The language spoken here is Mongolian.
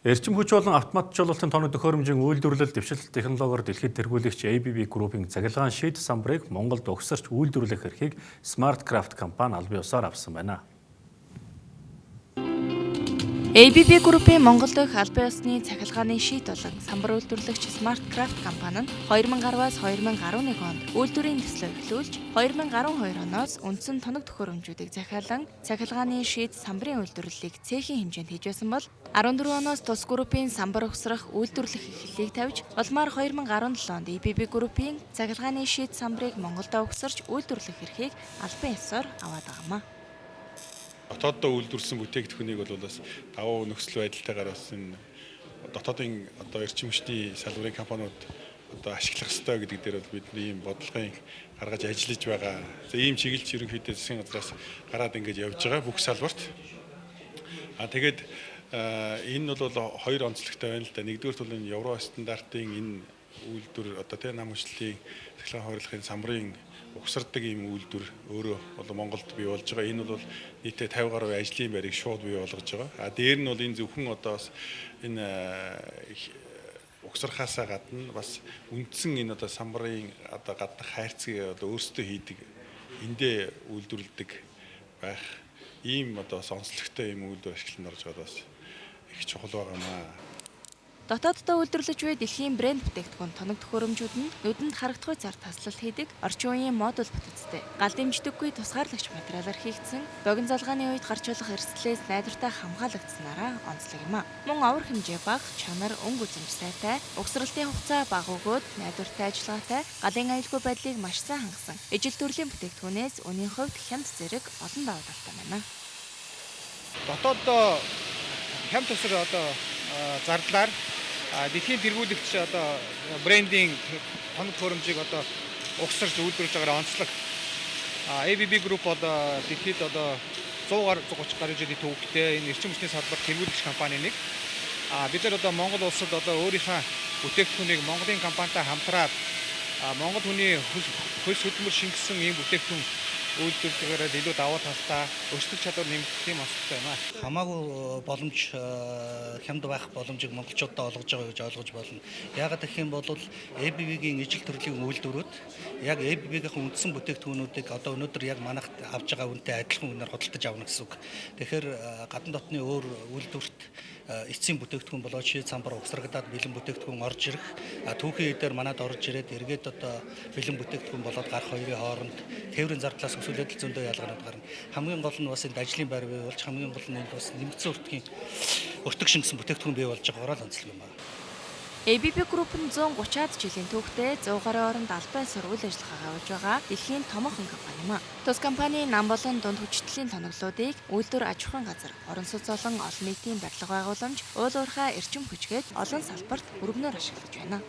Эрчим хүч болон автоматжуулалтын тоног төхөөрөмжийн үйлдвэрлэл дэвшил технологиор дэлхийд тэргүүлэгч ABB Group-ийн цахилгаан шийд самбарыг Монголд угсарч үйлдвэрлэх эрхийг SmartCraft компани албан ёсоор авсан байна. ABB Group-ийн Монгол дахь албан ёсны цахилгааны шийд болон самбар үйлдвэрлэгч SmartCraft компани нь 2010-аас 2011 онд үйлдвэрийн төслөө эхлүүлж 2012 оноос үндсэн тоног төхөөрөмжүүдийг захиалан цахилгааны шийд самбарын үйлдвэрлэлийг цехийн хэмжээнд хийж байсан бол 14 оноос тус группийн самбар угсрах үйлдвэрлэх эхлэлийг тавьж улмаар 2017 онд ABB Group-ийн цахилгааны шийд самбарыг Монголдо угсарч үйлдвэрлэх эрхийг албан ёсоор аваад байгаамаа. Дотооддоо үйлдвэрлэсэн бүтээгдэхүүнийг бол бас давуу нөхцөл байдалтайгаар бас энэ дотоодын эрчим хүчний салбарын компаниуд ашиглах ёстой гэдэг дээр бол бидний ийм бодлогын гаргаж ажиллаж байгаа. Ийм чиглэлч ерөнхийдөө засгийн газраас гараад ингэж явж байгаа бүх салбарт. Тэгээд энэ бол хоёр онцлогтой байна л да. Нэгдүгээр бол энэ евро стандартын энэ үйлдвэр нам хүчлийн цахилгаан хуваарлахын самбарын угсардаг ийм үйлдвэр өөрөө бол Монголд бий болж байгаа. Энэ бол нийтдээ 50 гаруй ажлын байрыг шууд бий болгож байгаа. Дээр нь бол энэ зөвхөн бас энэ угсархаасаа гадна бас үндсэн энэ самбарын гаднах хайрцгийг өөрсдөө хийдэг, эндээ үйлдвэрлэдэг байх ийм онцлогтой ийм үйлдвэр ашигланд орж байгаа бас их чухал байгаамаа. Дотооддоо үйлдвэрлэж буй дэлхийн брэнд бүтээгдэхүүн тоног төхөөрөмжүүд нь нүдэнд харагдахгүй зар таслалт хийдэг, орчин үеийн модуль бүтэцтэй, гал дэмждэггүй тусгаарлагч материалаар хийгдсэн, богино залгааны үед гарч болох эрсдлээс найдвартай хамгаалагдсанараа онцлог юм а. Мөн овор хэмжээ бага, чанар, өнгө үзэмж сайтай, угсралтын хугацаа бага өгөөд найдвартай ажиллагаатай, галын аюулгүй байдлыг маш сайн хангасан. Ижил төрлийн бүтээгдэхүүнээс үнийн хувьд хямд зэрэг олон давуу талтай байна. Дотооддоо хямд төсөр зардлаар дэлхийн тэргүүлэгч брендинг тоног төхөөрөмжийг угсарч үйлдвэрлэж байгаа онцлог. ABB Group бол дэлхийд 130 гаруй жилийн төвөгтэй энэ эрчим хүчний салбарт тэргүүлэгч компани нэг. Бид нар Монгол улсад өөрийнхөө бүтээгдэхүүнийг Монголын компанитай хамтраад Монгол хүний хөлс хөдөлмөр шингэсэн ийм бүтээгдэхүүн үйлдвэрлэхээр илүү давуу талтай өрсөлдөх чадвар нэмэгдэх юм онцлогтой байна. Хамаагүй боломж хямд байх боломжийг монголчуудад олгож байгаа гэж ойлгож болно. Яагаад гэх юм бол ABB-гийн ижил төрлийн үйлдвэрүүд яг ABB-гийн үндсэн бүтээгдэхүүнүүдийг өнөөдөр яг манайхад авж байгаа үнэтэй адилхан үнээр худалдаж авна гэсэн үг. Тэгэхээр гадна дотны өөр үйлдвэрт эцсийн бүтээгдэхүүн болоод шийд самбар угсрагдаад бэлэн бүтээгдэхүүн орж ирэх, түүхийн эдээр манад орж ирээд эргээд бэлэн бүтээгдэхүүн болоод гарах хоёрын хооронд тээврийн зардлаас өсөлөд зөндөө ялгаанууд гарна. Хамгийн гол нь бас энэ ажлын байр бий болж, хамгийн гол нь бас нэмэгдсэн өртөг шингэсэн бүтээгдэхүүн бий болж байгаагаар л онцлог юм байна. ABB Group нь 130-аад жилийн түүхтэй 100 гаруй оронд албан ёсоор үйл ажиллагаагаа явуулж байгаа дэлхийн томоохон компани юм а. Тус компани нам болон дунд хүчтэлийн тоноглуудыг үйлдвэр аж ахуйн газар, орон суц болон олон нийтийн барилга байгууламж, уул уурхай эрчим хүчгээд олон салбарт өргөнөөр ашиглаж байна.